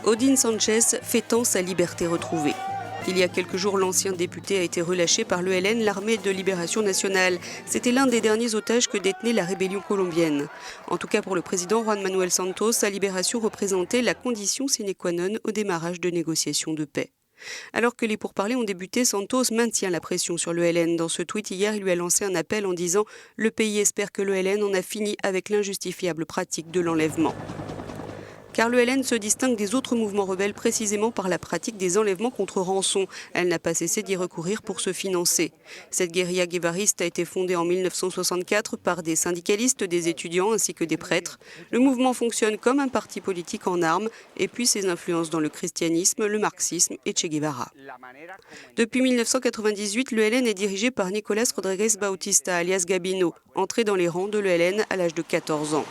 Odín Sánchez fêtant sa liberté retrouvée. Il y a quelques jours, l'ancien député a été relâché par l'ELN, l'armée de libération nationale. C'était l'un des derniers otages que détenait la rébellion colombienne. En tout cas pour le président Juan Manuel Santos, sa libération représentait la condition sine qua non au démarrage de négociations de paix. Alors que les pourparlers ont débuté, Santos maintient la pression sur l'ELN. Dans ce tweet hier, il lui a lancé un appel en disant « Le pays espère que l'ELN en a fini avec l'injustifiable pratique de l'enlèvement ». Car l'ELN se distingue des autres mouvements rebelles précisément par la pratique des enlèvements contre rançon. Elle n'a pas cessé d'y recourir pour se financer. Cette guérilla guévariste a été fondée en 1964 par des syndicalistes, des étudiants ainsi que des prêtres. Le mouvement fonctionne comme un parti politique en armes et puis ses influences dans le christianisme, le marxisme et Che Guevara. Depuis 1998, l'ELN est dirigé par Nicolás Rodríguez Bautista, alias Gabino, entré dans les rangs de l'ELN à l'âge de 14 ans.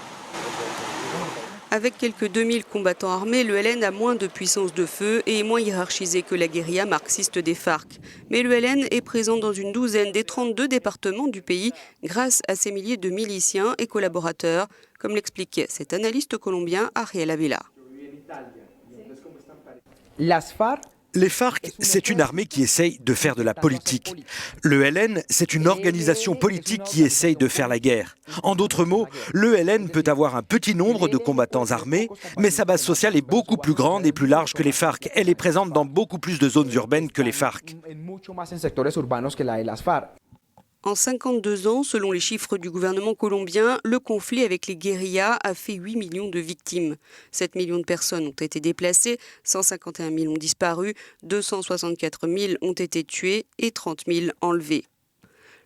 Avec quelques 2000 combattants armés, l'ELN a moins de puissance de feu et est moins hiérarchisé que la guérilla marxiste des FARC. Mais l'ELN est présent dans une douzaine des 32 départements du pays grâce à ses milliers de miliciens et collaborateurs, comme l'expliquait cet analyste colombien Ariel Avila. Les FARC, c'est une armée qui essaye de faire de la politique. L'ELN, c'est une organisation politique qui essaye de faire la guerre. En d'autres mots, l'ELN peut avoir un petit nombre de combattants armés, mais sa base sociale est beaucoup plus grande et plus large que les FARC. Elle est présente dans beaucoup plus de zones urbaines que les FARC. En 52 ans, selon les chiffres du gouvernement colombien, le conflit avec les guérillas a fait 8 millions de victimes. 7 millions de personnes ont été déplacées, 151 000 ont disparu, 264 000 ont été tuées et 30 000 enlevées.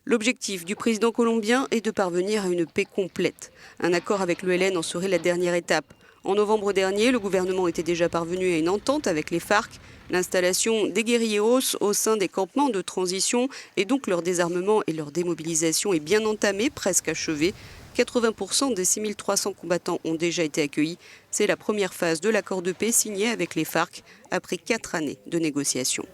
L'objectif du président colombien est de parvenir à une paix complète. Un accord avec l'ELN en serait la dernière étape. En novembre dernier, le gouvernement était déjà parvenu à une entente avec les FARC. L'installation des guérilleros au sein des campements de transition et donc leur désarmement et leur démobilisation est bien entamée, presque achevée. 80% des 6300 combattants ont déjà été accueillis. C'est la première phase de l'accord de paix signé avec les FARC après 4 années de négociations.